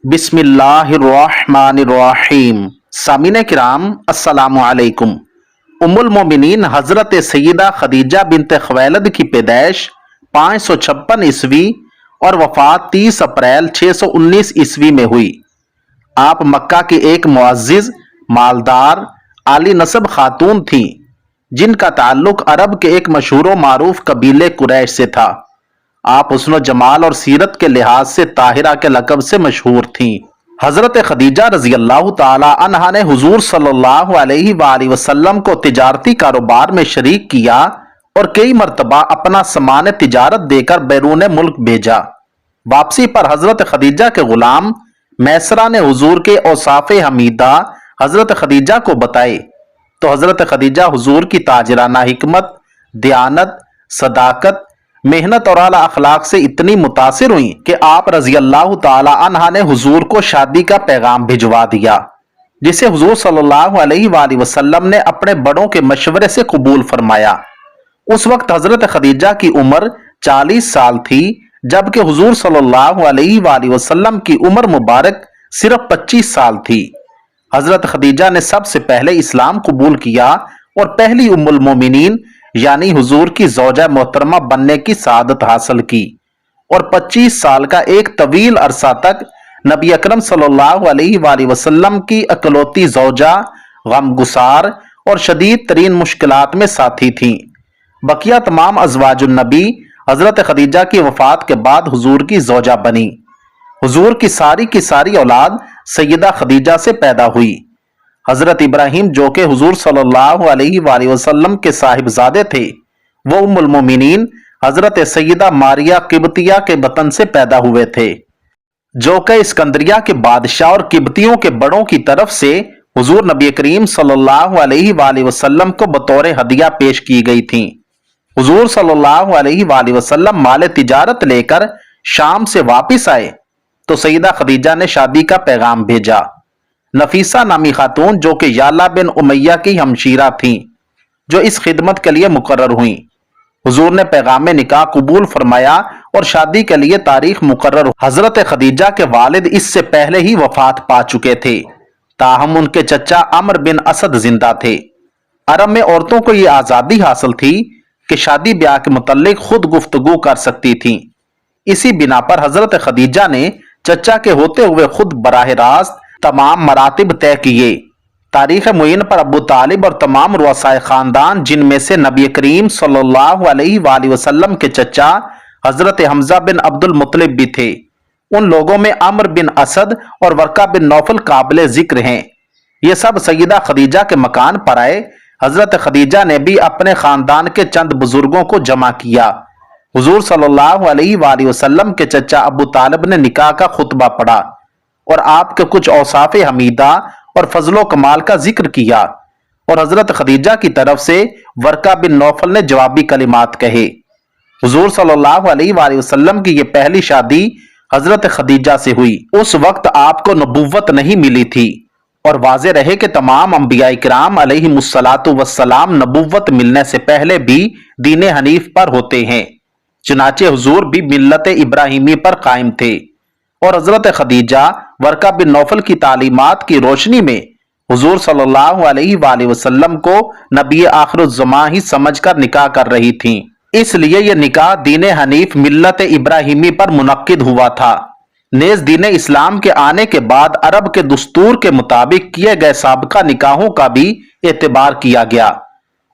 बिस्मिल्लाहिर्रहमानिर्रहीम। सामीन किराम अस्सलामु अलैकुम। उम्मुल मोमिनीन हजरत सैयदा खदीजा बिनते खुवैलद की पैदाइश 556 ईस्वी और वफात 30 अप्रैल 619 ईस्वी में हुई। आप मक्का की एक मुअज्जिज, मालदार, आली नसब खातून थीं, जिनका ताल्लुक अरब के एक मशहूर मारूफ कबीले कुरैश से था। आप हुस्न जमाल और सीरत के लिहाज से ताहिरा के लक़ब से मशहूर थीं। हजरत खदीजा रजी अल्लाह ताला अन्हा ने हुजूर सल्लल्लाहु अलैहि वसल्लम को तिजारती कारोबार में शरीक किया और कई मरतबा अपना सामान तिजारत देकर बैरून मुल्क भेजा। वापसी पर हजरत खदीजा के गुलाम मैसरा ने हुजूर के औसाफ हमीदा हजरत खदीजा को बताए तो हजरत खदीजा हुजूर की ताजराना हिकमत, दयानत, सदाकत, मेहनत और आला अखलाक से इतनी मुतासिर हुई कि आप रजी अल्लाह ताला अन्हा ने हुजूर को शादी का पैगाम भिजवा दिया, जिसे हुजूर सल्लल्लाहु अलैहि वसल्लम ने अपने बड़ों के मशवरे से कबूल फरमाया। उस वक्त हजरत खदीजा की उम्र 40 साल थी, जबकि हुजूर सल्लल्लाहु अलैहि वसल्लम की उम्र मुबारक सिर्फ 25 साल थी। हजरत खदीजा ने सबसे पहले इस्लाम कबूल किया और पहली उम्मुल मोमिनीन यानी हुजूर की ज़ौजा मोहतरमा बनने की सआदत हासिल की और 25 साल का एक तवील अरसा तक नबी अकरम सल्लल्लाहु अलैहि वसल्लम की अकलौती ज़ौजा, गमगुसार और शदीद तरीन मुश्किलात में साथी थीं। बकिया तमाम अज़वाजुन नबी हजरत खदीजा की वफात के बाद हुजूर की ज़ौजा बनी। हुजूर की सारी औलाद सैयदा खदीजा से पैदा हुई। हजरत इब्राहिम, जो कि हुजूर सल्लल्लाहु अलैहि वसल्लम के साहिबजादे थे, वो उम्मुल मोमिनीन हजरत सैयदा मारिया किब्तिया के बतन से पैदा हुए थे, जो कि इस्कंदरिया के बादशाह और किब्तियों के बड़ों की तरफ से हुजूर नबी करीम सल्लल्लाहु अलैहि वसल्लम को बतौर हदिया पेश की गई थीं। हुजूर सल्लल्लाहु अलैहि वसल्लम माल तिजारत लेकर शाम से वापिस आए तो सैयदा खदीजा ने शादी का पैगाम भेजा। नफीसा नामी खातून, जो कि याला बिन उमैया की हमशीरा थीं, जो इस खिदमत के लिए मुकर्रर हुई। हुजूर ने पैगाम निकाह कबूल फरमाया और शादी के लिए तारीख मुकर्रर। हजरत खदीजा के वालिद इससे पहले ही वफात पा चुके थे, ताहम उनके चचा अमर बिन असद जिंदा थे। अरब में औरतों को यह आज़ादी हासिल थी कि शादी ब्याह के मुतल्लिक खुद गुफ्तगू कर सकती थीं। इसी बिना पर हजरत खदीजा ने चचा के होते हुए खुद बराह रास्त तमाम मरातिब तय किए। तारीख मुइन पर अबू तालिब और तमाम रुअसाए खानदान, जिनमें से नबी करीम सल्लल्लाहु अलैहि वसल्लम के चचा हजरत हमजा बिन अब्दुल मुत्तलिब भी थे, उन लोगों में अमर बिन असद और वर्का बिन नौफल काबिल जिक्र हैं। ये सब सैयदा खदीजा के मकान पर आए। हजरत खदीजा ने भी अपने खानदान के चंद बुजुर्गों को जमा किया। हुजूर सल्लल्लाहु अलैहि वसल्लम के चचा अबू तालिब ने निकाह का खुतबा पढ़ा और आपके कुछ औसाफ हमीदा और फजलो कमाल का जिक्र किया और हजरत खदीजा की तरफ से वर्का बिन नौफल ने जवाबी कलिमात कहे। हुजूर सल्लल्लाहु अलैहि वसल्लम की यह पहली शादी हजरत खदीजा से हुई। उस वक्त आपको नबुव्वत नहीं मिली थी और वाज़े रहे कि तमाम अंबिया किराम अलैहिमुस्सलातु वस्सलाम नबुव्वत मिलने से पहले भी दीन हनीफ पर होते हैं। चुनाचे हुजूर भी मिल्लत इब्राहिमी पर कायम थे और हजरत खदीजा वर्का बिन नौफल की तालीमात की रोशनी में हुजूर सल्लल्लाहु अलैहि वसल्लम को नबी आखिरुज़्ज़मां ही समझकर निकाह कर रही थीं। इसलिए यह निकाह दीन हनीफ मिल्लत इब्राहिमी पर मुनक्किद हुआ था। नेज़ दीन इस्लाम के आने के बाद अरब के दस्तूर के मुताबिक किए गए साबिका निकाहों का भी एतबार किया गया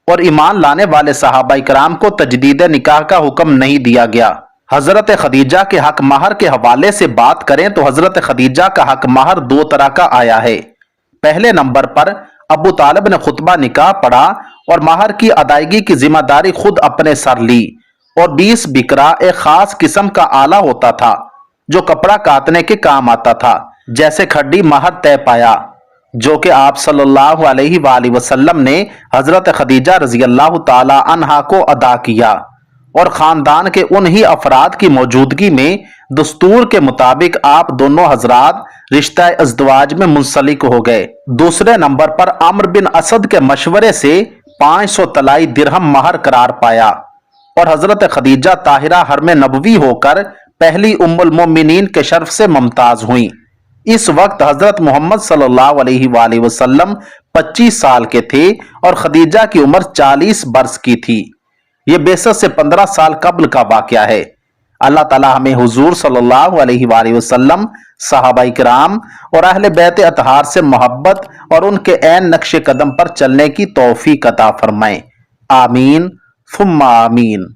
और ईमान लाने वाले सहाबा इकराम को तजदीद निकाह का हुक्म नहीं दिया गया। हजरत खदीजा के हक महर के हवाले से बात करें तो हजरत खदीजा का हक महर दो तरह का आया है। पहले नंबर पर अबू तालिब ने खुतबा निकाह पढ़ा और महर की अदायगी की जिम्मेदारी खुद अपने सर ली और 20 बिकरा एक खास किस्म का आला होता था जो कपड़ा काटने के काम आता था, जैसे खड्डी महर तय पाया, जो कि आप सल्लल्लाहु अलैहि वसल्लम ने हजरत खदीजा रजी अल्लाह ताला अन्हा को अदा किया और खानदान के उन ही अफराद की मौजूदगी में दस्तूर के मुताबिक आप दोनों हजरात रिश्ता अज़दवाज में मुंसलिक हो गए। दूसरे नंबर पर अमर बिन असद के मशवरे से 500 तलाई दिरहम महर करार पाया और हजरत खदीजा ताहिरा हरम नबवी होकर पहली उम्मुल मोमिनीन के शर्फ से मुमताज हुई। اس وقت حضرت محمد صلی اللہ علیہ وآلہ وسلم 25 سال کے تھے اور خدیجہ کی عمر 40 برس کی تھی۔ یہ بعثت سے 15 سال قبل کا واقعہ ہے۔ اللہ تعالی ہمیں حضور صلی اللہ علیہ وآلہ وسلم، صحابہ کرام اور اہل بیت اطہار سے محبت اور ان کے عین نقش قدم پر چلنے کی توفیق عطا فرمائے۔ آمین ثم آمین۔